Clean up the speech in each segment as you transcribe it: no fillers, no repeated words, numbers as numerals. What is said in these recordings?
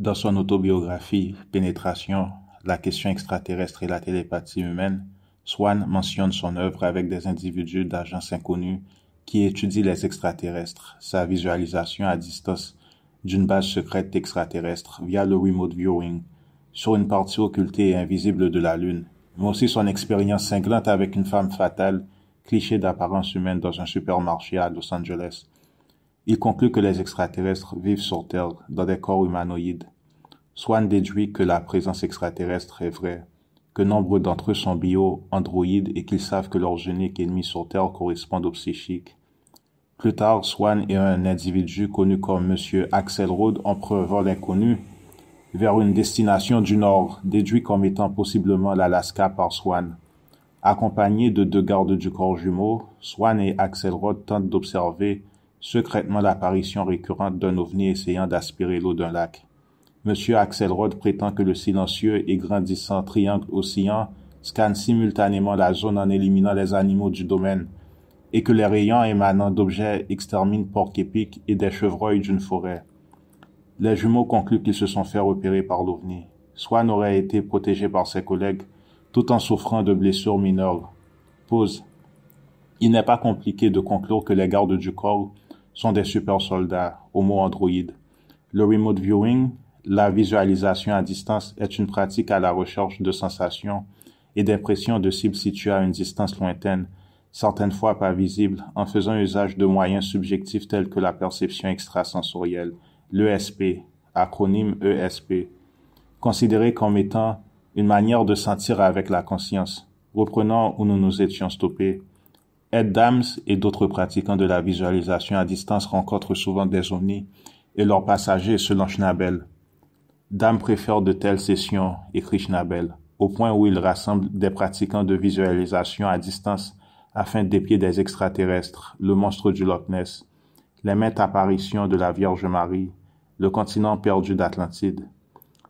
Dans son autobiographie « Pénétration, la question extraterrestre et la télépathie humaine », Swann mentionne son œuvre avec des individus d'agences inconnues qui étudient les extraterrestres, sa visualisation à distance d'une base secrète extraterrestre via le remote viewing sur une partie occultée et invisible de la Lune, mais aussi son expérience cinglante avec une femme fatale, cliché d'apparence humaine dans un supermarché à Los Angeles. Il conclut que les extraterrestres vivent sur Terre dans des corps humanoïdes. Swann déduit que la présence extraterrestre est vraie, que nombre d'entre eux sont bio-androïdes et qu'ils savent que leur unique ennemi sur Terre correspond aux psychiques. Plus tard, Swann et un individu connu comme Monsieur Axelrod ont pris un vol inconnu vers une destination du Nord, déduit comme étant possiblement l'Alaska par Swann. Accompagnés de 2 gardes du corps jumeaux, Swann et Axelrod tentent d'observer secrètement l'apparition récurrente d'un ovni essayant d'aspirer l'eau d'un lac. Monsieur Axelrod prétend que le silencieux et grandissant triangle oscillant scanne simultanément la zone en éliminant les animaux du domaine et que les rayons émanant d'objets exterminent porcs-épics et des chevreuils d'une forêt. Les jumeaux concluent qu'ils se sont fait repérer par l'OVNI. Swann aurait été protégé par ses collègues tout en souffrant de blessures mineures. Pause. Il n'est pas compliqué de conclure que les gardes du corps sont des super soldats, homo-androïdes. Le remote viewing, la visualisation à distance, est une pratique à la recherche de sensations et d'impressions de cibles situées à une distance lointaine, certaines fois pas visibles, en faisant usage de moyens subjectifs tels que la perception extrasensorielle, l'ESP, acronyme ESP, considéré comme étant une manière de sentir avec la conscience. Reprenons où nous nous étions stoppés. Ed Dams et d'autres pratiquants de la visualisation à distance rencontrent souvent des ovnis et leurs passagers selon Schnabel. Dams préfère de telles sessions, écrit Schnabel, au point où il rassemble des pratiquants de visualisation à distance afin d'épier des extraterrestres, le monstre du Loch Ness, les maintes apparitions de la Vierge Marie, le continent perdu d'Atlantide.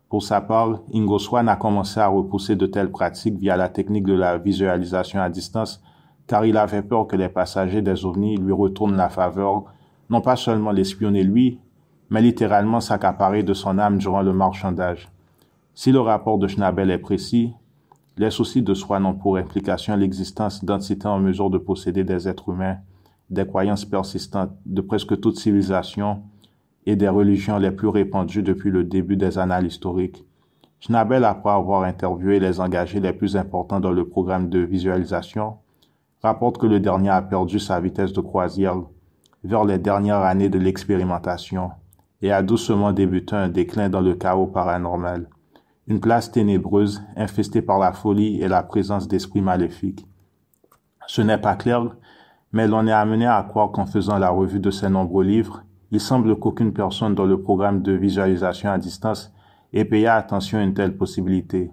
Pour sa part, Ingo Swann a commencé à repousser de telles pratiques via la technique de la visualisation à distance car il avait peur que les passagers des ovnis lui retournent la faveur, non pas seulement l'espionner lui, mais littéralement s'accaparer de son âme durant le marchandage. Si le rapport de Schnabel est précis, les soucis de Swann ont pour implication l'existence d'entités en mesure de posséder des êtres humains, des croyances persistantes de presque toute civilisation et des religions les plus répandues depuis le début des annales historiques. Schnabel, après avoir interviewé les engagés les plus importants dans le programme de visualisation, rapporte que le dernier a perdu sa vitesse de croisière vers les dernières années de l'expérimentation et a doucement débuté un déclin dans le chaos paranormal, une place ténébreuse infestée par la folie et la présence d'esprits maléfiques. Ce n'est pas clair, mais l'on est amené à croire qu'en faisant la revue de ces nombreux livres, il semble qu'aucune personne dans le programme de visualisation à distance ait payé attention à une telle possibilité.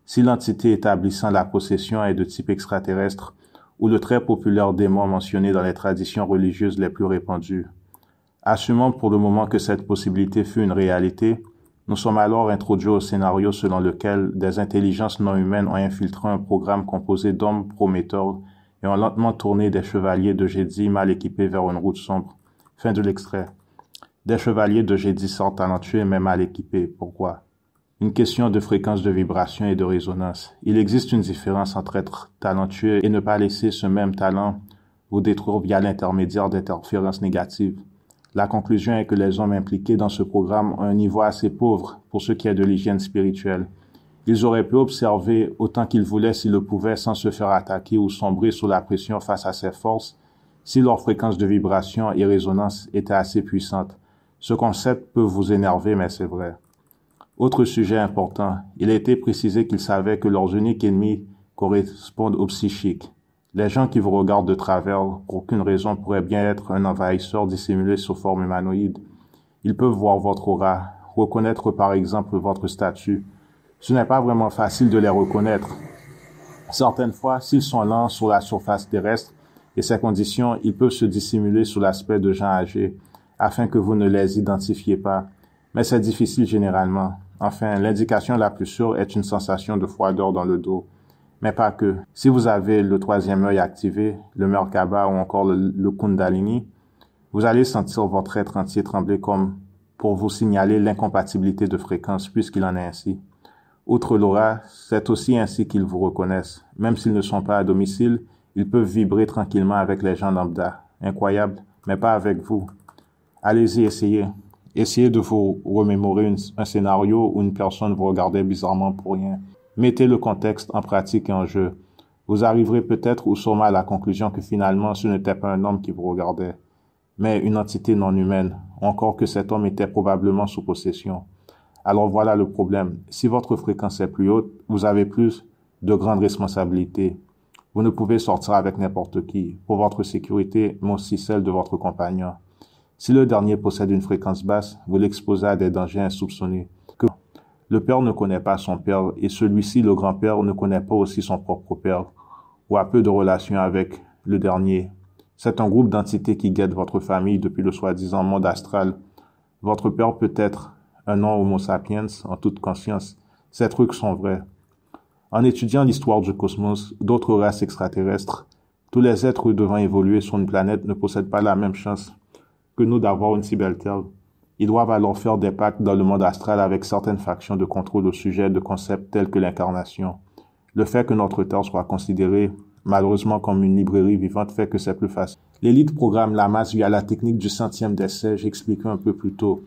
Si l'entité établissant la possession est de type extraterrestre, ou le très populaire démon mentionné dans les traditions religieuses les plus répandues. Assumons pour le moment que cette possibilité fut une réalité, nous sommes alors introduits au scénario selon lequel des intelligences non humaines ont infiltré un programme composé d'hommes prometteurs et ont lentement tourné des chevaliers de Jedi mal équipés vers une route sombre. Fin de l'extrait. Des chevaliers de Jedi sont talentueux mais mal équipés. Pourquoi? Une question de fréquence de vibration et de résonance. Il existe une différence entre être talentueux et ne pas laisser ce même talent vous détruire via l'intermédiaire d'interférences négatives. La conclusion est que les hommes impliqués dans ce programme ont un niveau assez pauvre pour ce qui est de l'hygiène spirituelle. Ils auraient pu observer autant qu'ils voulaient s'ils le pouvaient sans se faire attaquer ou sombrer sous la pression face à ces forces, si leur fréquence de vibration et résonance était assez puissante. Ce concept peut vous énerver, mais c'est vrai. Autre sujet important, il a été précisé qu'ils savaient que leurs uniques ennemis correspondent aux psychiques. Les gens qui vous regardent de travers, pour aucune raison, pourraient bien être un envahisseur dissimulé sous forme humanoïde. Ils peuvent voir votre aura, reconnaître par exemple votre statut. Ce n'est pas vraiment facile de les reconnaître. Certaines fois, s'ils sont lents sur la surface terrestre et ces conditions, ils peuvent se dissimuler sous l'aspect de gens âgés, afin que vous ne les identifiez pas. Mais c'est difficile généralement. Enfin, l'indication la plus sûre est une sensation de froideur dans le dos. Mais pas que. Si vous avez le 3e œil activé, le Merkaba ou encore le Kundalini, vous allez sentir votre être entier trembler comme pour vous signaler l'incompatibilité de fréquence puisqu'il en est ainsi. Outre l'aura, c'est aussi ainsi qu'ils vous reconnaissent. Même s'ils ne sont pas à domicile, ils peuvent vibrer tranquillement avec les gens lambda. Incroyable, mais pas avec vous. Allez-y, essayez. Essayez de vous remémorer un scénario où une personne vous regardait bizarrement pour rien. Mettez le contexte en pratique et en jeu. Vous arriverez peut-être ou sûrement à la conclusion que finalement ce n'était pas un homme qui vous regardait, mais une entité non humaine, encore que cet homme était probablement sous possession. Alors voilà le problème. Si votre fréquence est plus haute, vous avez plus de grandes responsabilités. Vous ne pouvez sortir avec n'importe qui, pour votre sécurité, mais aussi celle de votre compagnon. Si le dernier possède une fréquence basse, vous l'exposez à des dangers insoupçonnés. Le père ne connaît pas son père et celui-ci, le grand-père, ne connaît pas aussi son propre père ou a peu de relation avec le dernier. C'est un groupe d'entités qui guettent votre famille depuis le soi-disant monde astral. Votre père peut être un non homo sapiens en toute conscience. Ces trucs sont vrais. En étudiant l'histoire du cosmos, d'autres races extraterrestres, tous les êtres devant évoluer sur une planète ne possèdent pas la même chance que nous d'avoir une si belle Terre. Ils doivent alors faire des pactes dans le monde astral avec certaines factions de contrôle au sujet de concepts tels que l'incarnation. Le fait que notre Terre soit considérée, malheureusement, comme une librairie vivante fait que c'est plus facile. L'élite programme la masse via la technique du centième d'essai, j'expliquais un peu plus tôt.